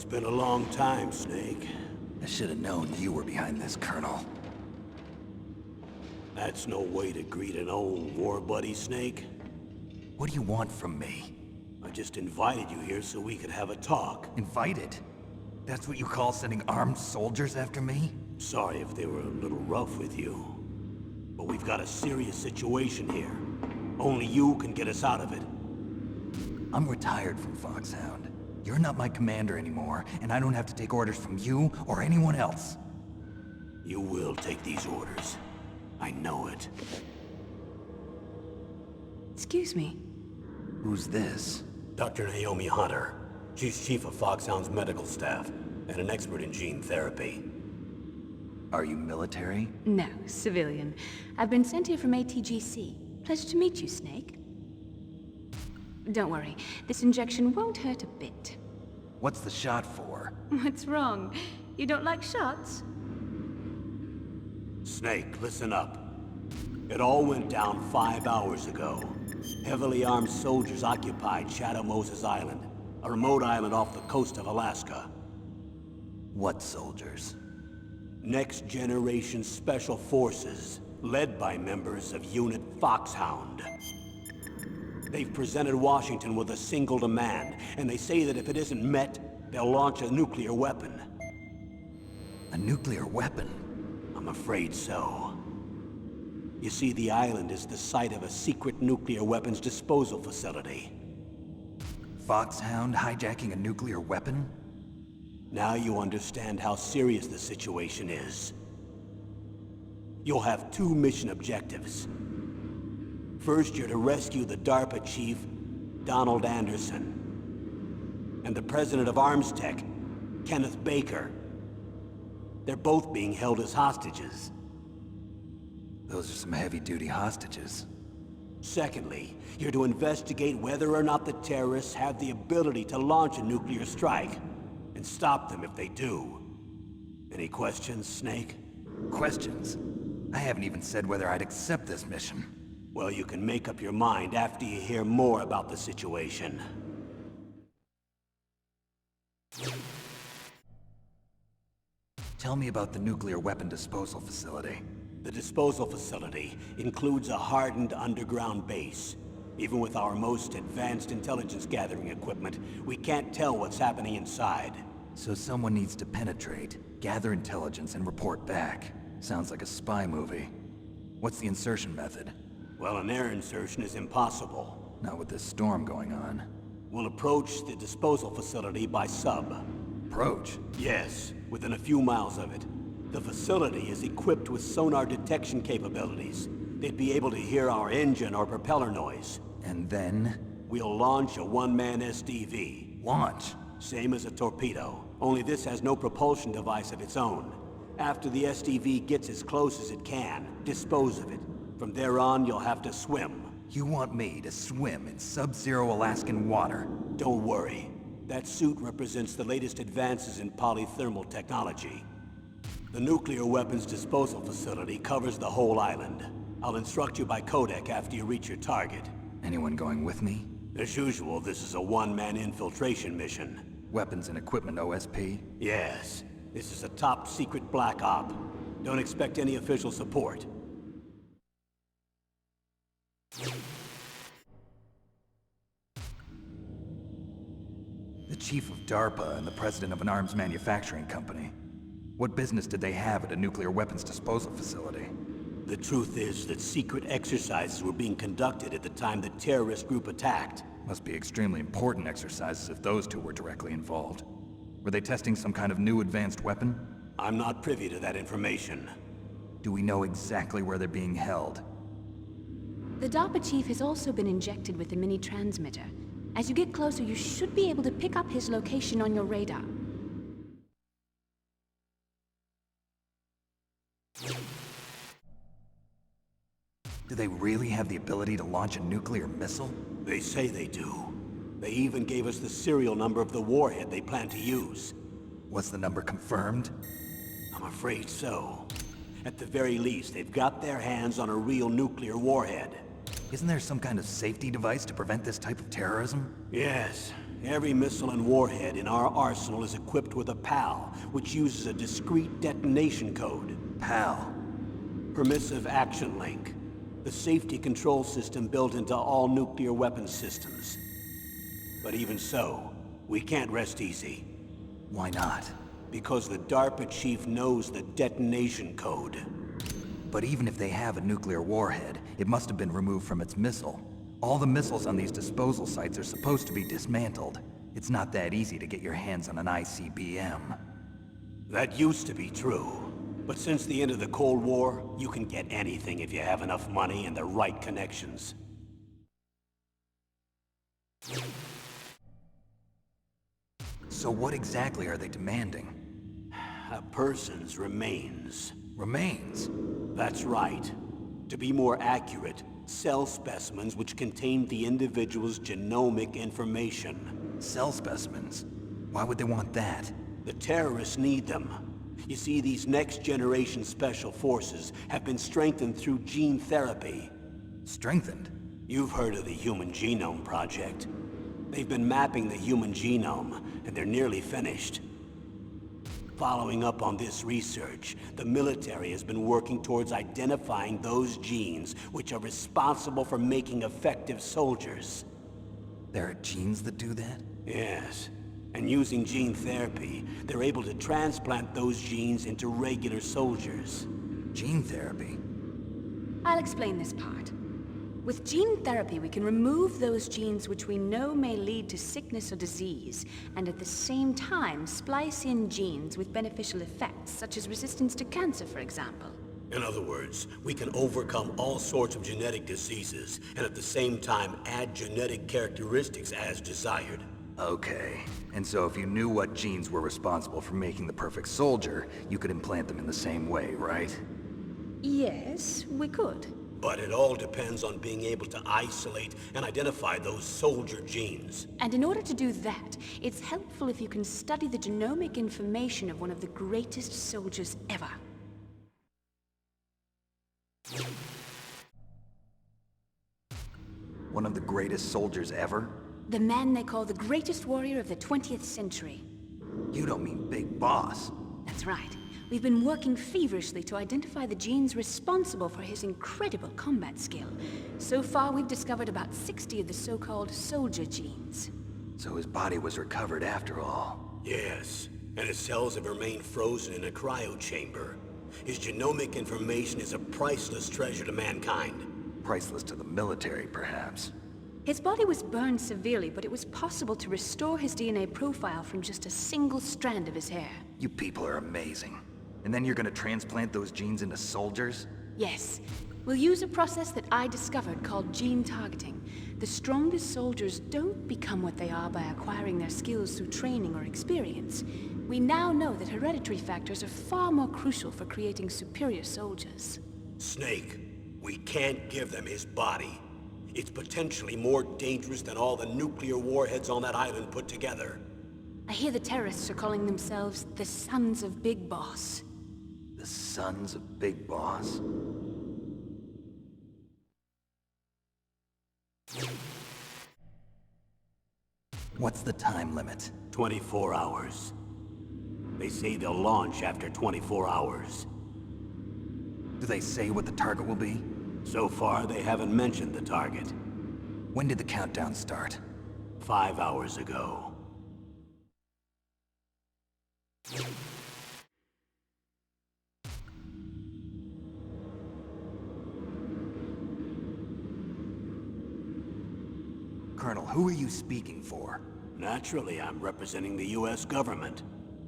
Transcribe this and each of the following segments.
been a long time, Snake. I should have known you were behind this, Colonel. That's no way to greet an old war buddy, Snake. What do you want from me? I just invited you here so we could have a talk. Invited? That's what you call sending armed soldiers after me? Sorry if they were a little rough with you. But we've got a serious situation here. Only you can get us out of it. I'm retired from FOXHOUND. You're not my commander anymore, and I don't have to take orders from you or anyone else. You will take these orders. I know it. Excuse me. Who's this? Dr. Naomi Hunter. She's chief of FOXHOUND's medical staff, and an expert in gene therapy. Are you military? No, civilian. I've been sent here from ATGC. Pleasure to meet you, Snake. Don't worry, this injection won't hurt a bit. What's the shot for? What's wrong? You don't like shots? Snake, listen up. It all went down 5 hours ago. Heavily armed soldiers occupied Shadow Moses Island, a remote island off the coast of Alaska. What soldiers? Next Generation Special Forces, led by members of Unit FOXHOUND. They've presented Washington with a single demand, and they say that if it isn't met, they'll launch a nuclear weapon. A nuclear weapon? I'm afraid so. You see, the island is the site of a secret nuclear weapons disposal facility. FOXHOUND hijacking a nuclear weapon? Now you understand how serious the situation is. You'll have 2 mission objectives. First, you're to rescue the DARPA chief, Donald Anderson, and the president of Arms Tech, Kenneth Baker. They're both being held as hostages. Those are some heavy-duty hostages. Secondly, you're to investigate whether or not the terrorists have the ability to launch a nuclear strike, and stop them if they do. Any questions, Snake? Questions? I haven't even said whether I'd accept this mission. Well, you can make up your mind after you hear more about the situation. Tell me about the nuclear weapon disposal facility. The disposal facility includes a hardened underground base. Even with our most advanced intelligence gathering equipment, we can't tell what's happening inside. So someone needs to penetrate, gather intelligence, and report back. Sounds like a spy movie. What's the insertion method? Well, an air insertion is impossible. Not with this storm going on. We'll approach the disposal facility by sub. Approach? Yes, within a few miles of it. The facility is equipped with sonar detection capabilities. They'd be able to hear our engine or propeller noise. And then? We'll launch a one-man SDV. Launch? Same as a torpedo, only this has no propulsion device of its own. After the SDV gets as close as it can, dispose of it. From there on, you'll have to swim. You want me to swim in sub-zero Alaskan water? Don't worry. That suit represents the latest advances in polythermal technology. The nuclear weapons disposal facility covers the whole island. I'll instruct you by codec after you reach your target. Anyone going with me? As usual, this is a one-man infiltration mission. Weapons and equipment OSP? Yes. This is a top-secret black op. Don't expect any official support. The chief of DARPA and the president of an arms manufacturing company. What business did they have at a nuclear weapons disposal facility? The truth is that secret exercises were being conducted at the time the terrorist group attacked. Must be extremely important exercises if those two were directly involved. Were they testing some kind of new advanced weapon? I'm not privy to that information. Do we know exactly where they're being held? The DARPA chief has also been injected with a mini-transmitter. As you get closer, you should be able to pick up his location on your radar. Do they really have the ability to launch a nuclear missile? They say they do. They even gave us the serial number of the warhead they plan to use. Was the number confirmed? I'm afraid so. At the very least, they've got their hands on a real nuclear warhead. Isn't there some kind of safety device to prevent this type of terrorism? Yes. Every missile and warhead in our arsenal is equipped with a PAL, which uses a discrete detonation code. PAL. Permissive Action Link. The safety control system built into all nuclear weapon systems. But even so, we can't rest easy. Why not? Because the DARPA chief knows the detonation code. But even if they have a nuclear warhead, it must have been removed from its missile. All the missiles on these disposal sites are supposed to be dismantled. It's not that easy to get your hands on an ICBM. That used to be true. But since the end of the Cold War, you can get anything if you have enough money and the right connections. So what exactly are they demanding? A person's remains. Remains? That's right. To be more accurate, cell specimens which contain the individual's genomic information. Cell specimens? Why would they want that? The terrorists need them. You see, these next-generation special forces have been strengthened through gene therapy. Strengthened? You've heard of the Human Genome Project. They've been mapping the human genome, and they're nearly finished. Following up on this research, the military has been working towards identifying those genes which are responsible for making effective soldiers. There are genes that do that? Yes. And using gene therapy, they're able to transplant those genes into regular soldiers. Gene therapy? I'll explain this part. With gene therapy, we can remove those genes which we know may lead to sickness or disease, and at the same time splice in genes with beneficial effects, such as resistance to cancer, for example. In other words, we can overcome all sorts of genetic diseases, and at the same time add genetic characteristics as desired. Okay. And so if you knew what genes were responsible for making the perfect soldier, you could implant them in the same way, right? Yes, we could. But it all depends on being able to isolate and identify those soldier genes. And in order to do that, it's helpful if you can study the genomic information of one of the greatest soldiers ever. One of the greatest soldiers ever? The man they call the greatest warrior of the 20th century. You don't mean Big Boss. That's right. We've been working feverishly to identify the genes responsible for his incredible combat skill. So far, we've discovered about 60 of the so-called soldier genes. So his body was recovered after all. Yes, and his cells have remained frozen in a cryo chamber. His genomic information is a priceless treasure to mankind. Priceless to the military, perhaps. His body was burned severely, but it was possible to restore his DNA profile from just a single strand of his hair. You people are amazing. And then you're gonna transplant those genes into soldiers? Yes. We'll use a process that I discovered called gene targeting. The strongest soldiers don't become what they are by acquiring their skills through training or experience. We now know that hereditary factors are far more crucial for creating superior soldiers. Snake, we can't give them his body. It's potentially more dangerous than all the nuclear warheads on that island put together. I hear the terrorists are calling themselves the Sons of Big Boss. The Sons of Big Boss? What's the time limit? 24 hours. They say they'll launch after 24 hours. Do they say what the target will be? So far, they haven't mentioned the target. When did the countdown start? 5 hours ago. Colonel, who are you speaking for? Naturally, I'm representing the U.S. government.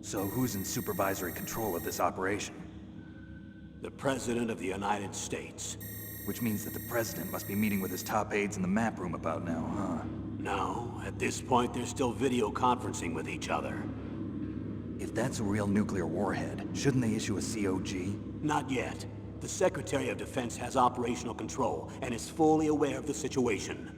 So who's in supervisory control of this operation? The President of the United States. Which means that the President must be meeting with his top aides in the map room about now, huh? No, at this point they're still video conferencing with each other. If that's a real nuclear warhead, shouldn't they issue a COG? Not yet. The Secretary of Defense has operational control and is fully aware of the situation.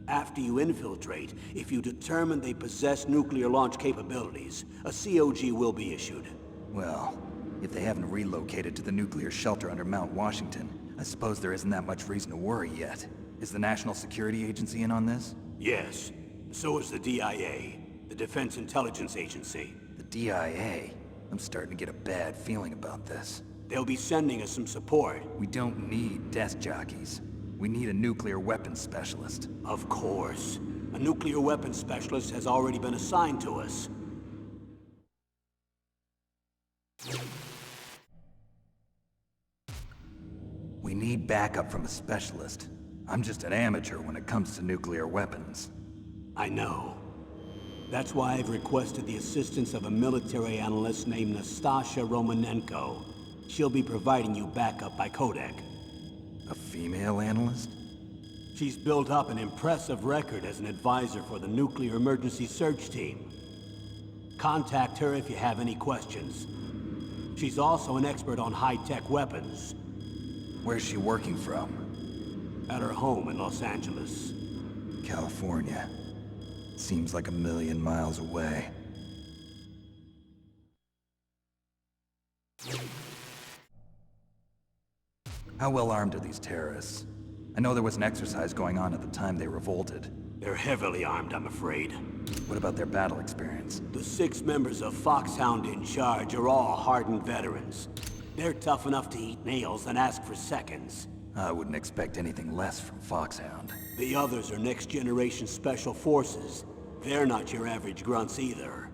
After you infiltrate, if you determine they possess nuclear launch capabilities, a COG will be issued. Well, if they haven't relocated to the nuclear shelter under Mount Washington, I suppose there isn't that much reason to worry yet. Is the National Security Agency in on this? Yes. So is the DIA, the Defense Intelligence Agency. The DIA? I'm starting to get a bad feeling about this. They'll be sending us some support. We don't need desk jockeys. We need a nuclear weapons specialist. Of course. A nuclear weapons specialist has already been assigned to us. We need backup from a specialist. I'm just an amateur when it comes to nuclear weapons. I know. That's why I've requested the assistance of a military analyst named Nastasha Romenenko. She'll be providing you backup by codec. A female analyst? She's built up an impressive record as an advisor for the Nuclear Emergency Search Team. Contact her if you have any questions. She's also an expert on high-tech weapons. Where's she working from? At her home in Los Angeles. California. Seems like a million miles away. How well armed are these terrorists? I know there was an exercise going on at the time they revolted. They're heavily armed, I'm afraid. What about their battle experience? The 6 members of FOXHOUND in charge are all hardened veterans. They're tough enough to eat nails and ask for seconds. I wouldn't expect anything less from FOXHOUND. The others are next-generation special forces. They're not your average grunts either.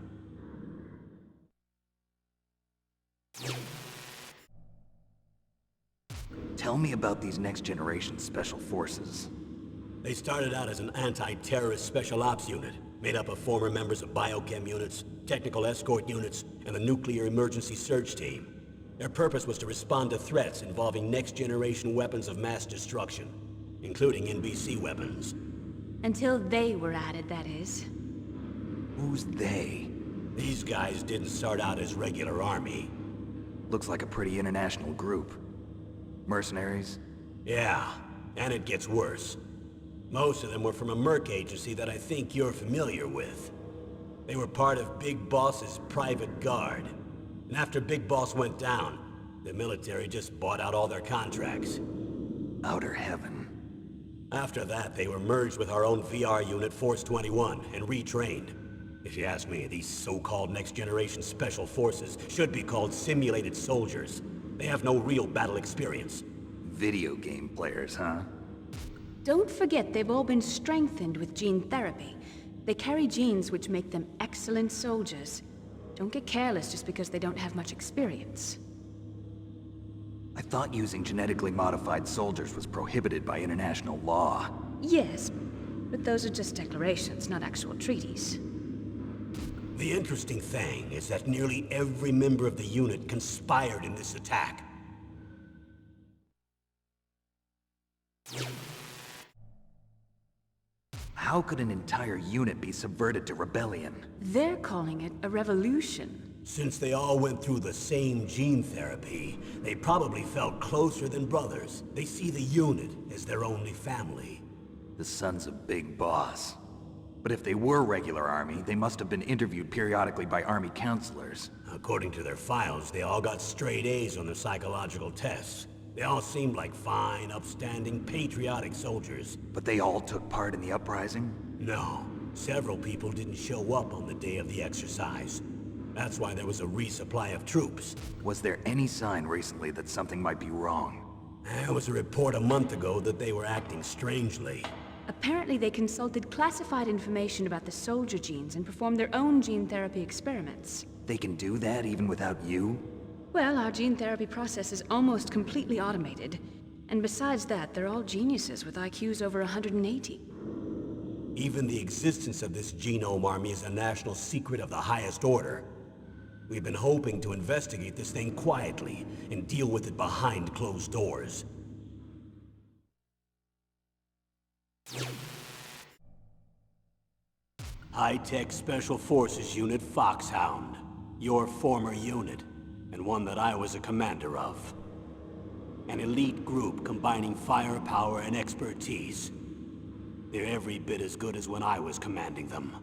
Tell me about these next-generation special forces. They started out as an anti-terrorist special ops unit, made up of former members of biochem units, technical escort units, and the Nuclear Emergency Search Team. Their purpose was to respond to threats involving next-generation weapons of mass destruction, including NBC weapons. Until they were added, that is. Who's they? These guys didn't start out as regular army. Looks like a pretty international group. Mercenaries? Yeah, and it gets worse. Most of them were from a merc agency that I think you're familiar with. They were part of Big Boss's private guard. And after Big Boss went down, the military just bought out all their contracts. Outer heaven. After that, they were merged with our own VR unit, Force 21, and retrained. If you ask me, these so-called next-generation special forces should be called simulated soldiers. They have no real battle experience. Video game players, huh? Don't forget they've all been strengthened with gene therapy. They carry genes which make them excellent soldiers. Don't get careless just because they don't have much experience. I thought using genetically modified soldiers was prohibited by international law. Yes, but those are just declarations, not actual treaties. The interesting thing is that nearly every member of the unit conspired in this attack. How could an entire unit be subverted to rebellion? They're calling it a revolution. Since they all went through the same gene therapy, they probably felt closer than brothers. They see the unit as their only family. The sons of Big Boss. But if they were regular army, they must have been interviewed periodically by army counselors. According to their files, they all got straight A's on their psychological tests. They all seemed like fine, upstanding, patriotic soldiers. But they all took part in the uprising? No, several people didn't show up on the day of the exercise. That's why there was a resupply of troops. Was there any sign recently that something might be wrong? There was a report a month ago that they were acting strangely. Apparently they consulted classified information about the soldier genes and performed their own gene therapy experiments. They can do that even without you? Well, our gene therapy process is almost completely automated. And besides that, they're all geniuses with IQs over 180. Even the existence of this genome army is a national secret of the highest order. We've been hoping to investigate this thing quietly and deal with it behind closed doors. High-Tech Special Forces Unit FOXHOUND. Your former unit, and one that I was a commander of. An elite group combining firepower and expertise. They're every bit as good as when I was commanding them.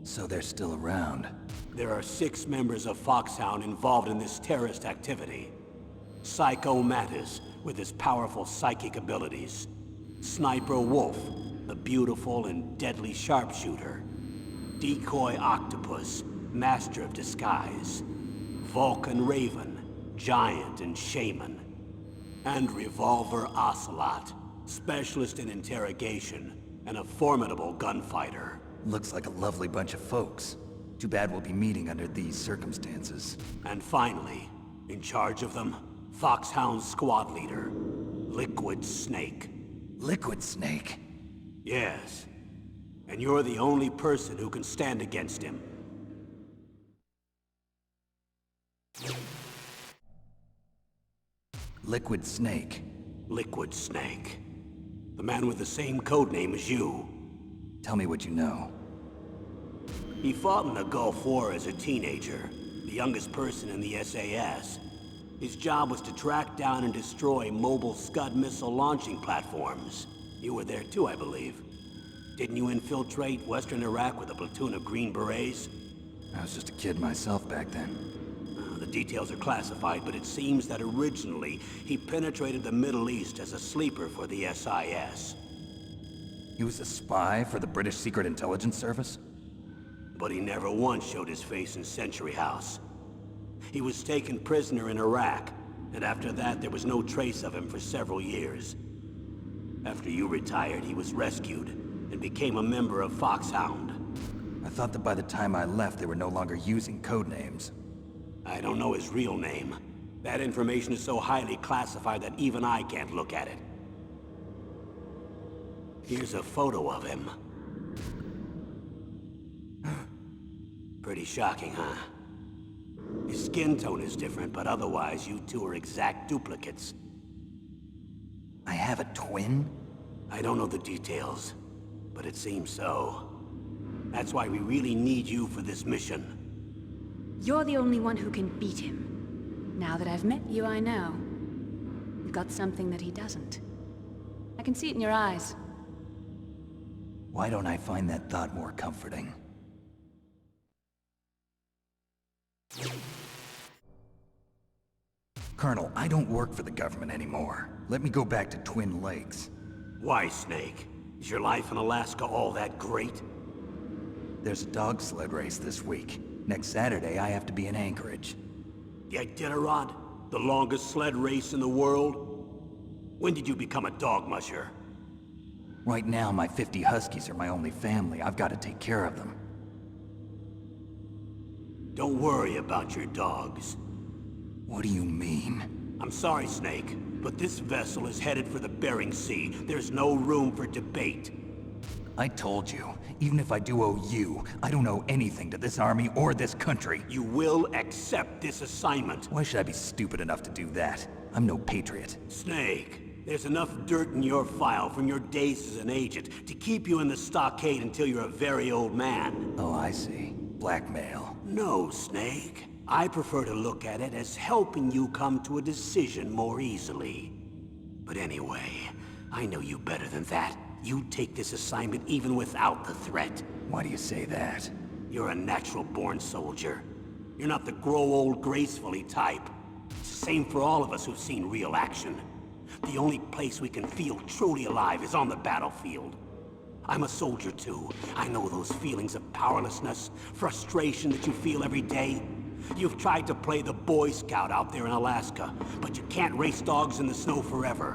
So they're still around. There are 6 members of FOXHOUND involved in this terrorist activity. Psycho Mattis, with his powerful psychic abilities. Sniper Wolf, the beautiful and deadly sharpshooter. Decoy octopus, master of disguise. Vulcan raven, giant and shaman. And revolver ocelot, specialist in interrogation, and a formidable gunfighter. Looks like a lovely bunch of folks. Too bad we'll be meeting under these circumstances. And finally, in charge of them, FOXHOUND squad leader, Liquid Snake. Liquid Snake? Yes. And you're the only person who can stand against him. Liquid Snake. Liquid Snake. The man with the same codename as you. Tell me what you know. He fought in the Gulf War as a teenager, the youngest person in the SAS. His job was to track down and destroy mobile Scud missile launching platforms. You were there too, I believe. Didn't you infiltrate Western Iraq with a platoon of Green Berets? I was just a kid myself back then. The details are classified, but it seems that originally he penetrated the Middle East as a sleeper for the SIS. He was a spy for the British Secret Intelligence Service? But he never once showed his face in Century House. He was taken prisoner in Iraq, and after that there was no trace of him for several years. After you retired, he was rescued and became a member of FOXHOUND. I thought that by the time I left they were no longer using code names. I don't know his real name. That information is so highly classified that even I can't look at it. Here's a photo of him. Pretty shocking, huh? His skin tone is different, but otherwise you two are exact duplicates. I have a twin? I don't know the details, but it seems so. That's why we really need you for this mission. You're the only one who can beat him. Now that I've met you, I know. You've got something that he doesn't. I can see it in your eyes. Why don't I find that thought more comforting? Colonel, I don't work for the government anymore. Let me go back to Twin Lakes. Why, Snake? Is your life in Alaska all that great? There's a dog sled race this week. Next Saturday, I have to be in Anchorage. The Iditarod? The longest sled race in the world? When did you become a dog musher? Right now, my 50 Huskies are my only family. I've got to take care of them. Don't worry about your dogs. What do you mean? I'm sorry, Snake, but this vessel is headed for the Bering Sea. There's no room for debate. I told you, even if I do owe you, I don't owe anything to this army or this country. You will accept this assignment. Why should I be stupid enough to do that? I'm no patriot. Snake, there's enough dirt in your file from your days as an agent to keep you in the stockade until you're a very old man. Oh, I see. Blackmail. No, Snake. I prefer to look at it as helping you come to a decision more easily. But anyway, I know you better than that. You take this assignment even without the threat. Why do you say that? You're a natural-born soldier. You're not the grow old gracefully type. It's the same for all of us who've seen real action. The only place we can feel truly alive is on the battlefield. I'm a soldier too. I know those feelings of powerlessness, frustration that you feel every day. You've tried to play the Boy Scout out there in Alaska, but you can't race dogs in the snow forever.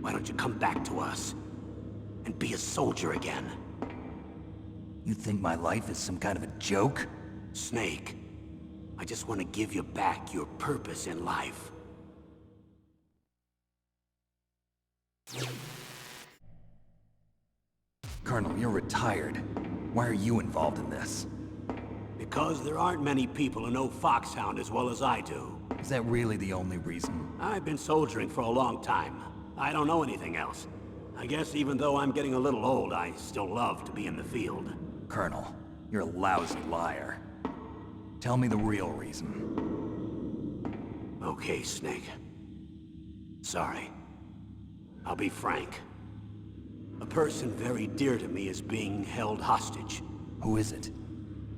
Why don't you come back to us and be a soldier again? You think my life is some kind of a joke? Snake, I just want to give you back your purpose in life. Colonel, you're retired. Why are you involved in this? Because there aren't many people who know FOXHOUND as well as I do. Is that really the only reason? I've been soldiering for a long time. I don't know anything else. I guess even though I'm getting a little old, I still love to be in the field. Colonel, you're a lousy liar. Tell me the real reason. Okay, Snake. Sorry. I'll be frank. A person very dear to me is being held hostage. Who is it?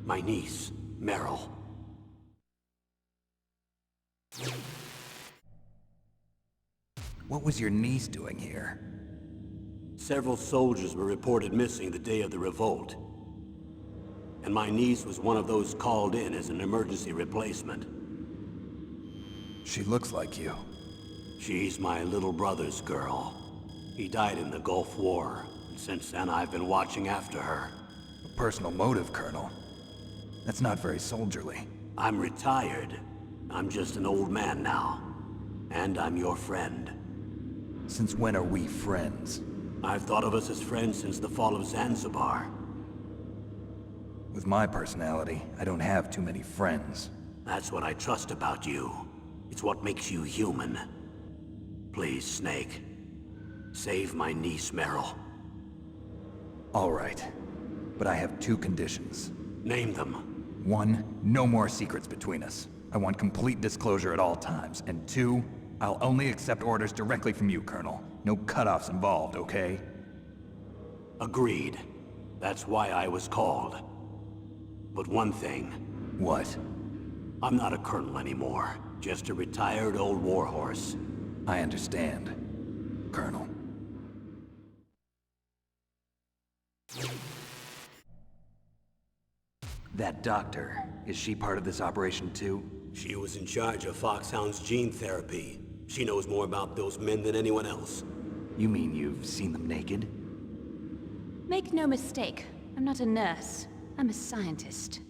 My niece, Meryl. What was your niece doing here? Several soldiers were reported missing the day of the revolt. And my niece was one of those called in as an emergency replacement. She looks like you. She's my little brother's girl. He died in the Gulf War, and since then I've been watching after her. A personal motive, Colonel. That's not very soldierly. I'm retired. I'm just an old man now. And I'm your friend. Since when are we friends? I've thought of us as friends since the fall of Zanzibar. With my personality, I don't have too many friends. That's what I trust about you. It's what makes you human. Please, Snake. Save my niece, Meryl. All right. But I have two conditions. Name them. 1, no more secrets between us. I want complete disclosure at all times. And 2, I'll only accept orders directly from you, Colonel. No cutoffs involved, okay? Agreed. That's why I was called. But one thing. What? I'm not a colonel anymore. Just a retired old warhorse. I understand, Colonel. That doctor, is she part of this operation too? She was in charge of FOXHOUND's gene therapy. She knows more about those men than anyone else. You mean you've seen them naked? Make no mistake, I'm not a nurse. I'm a scientist.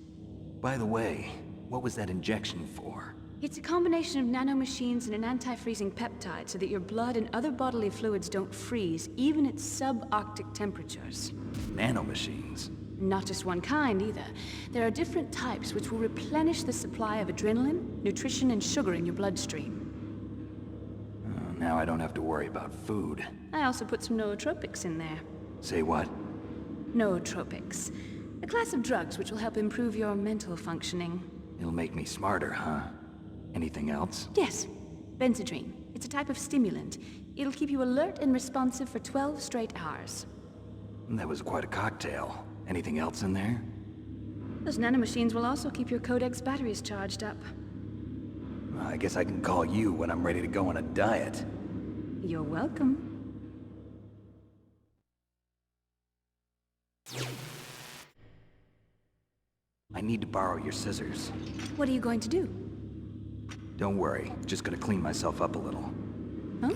By the way, what was that injection for? It's a combination of nanomachines and an anti-freezing peptide so that your blood and other bodily fluids don't freeze, even at subarctic temperatures. Nanomachines? Not just one kind, either. There are different types which will replenish the supply of adrenaline, nutrition, and sugar in your bloodstream. Now I don't have to worry about food. I also put some nootropics in there. Say what? Nootropics. A class of drugs which will help improve your mental functioning. It'll make me smarter, huh? Anything else? Yes. Benzedrine. It's a type of stimulant. It'll keep you alert and responsive for 12 straight hours. That was quite a cocktail. Anything else in there? Those nanomachines will also keep your Codex batteries charged up. I guess I can call you when I'm ready to go on a diet. You're welcome. I need to borrow your scissors. What are you going to do? Don't worry, just gonna clean myself up a little. Huh?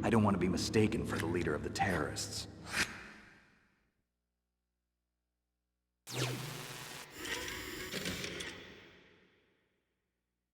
I don't want to be mistaken for the leader of the terrorists.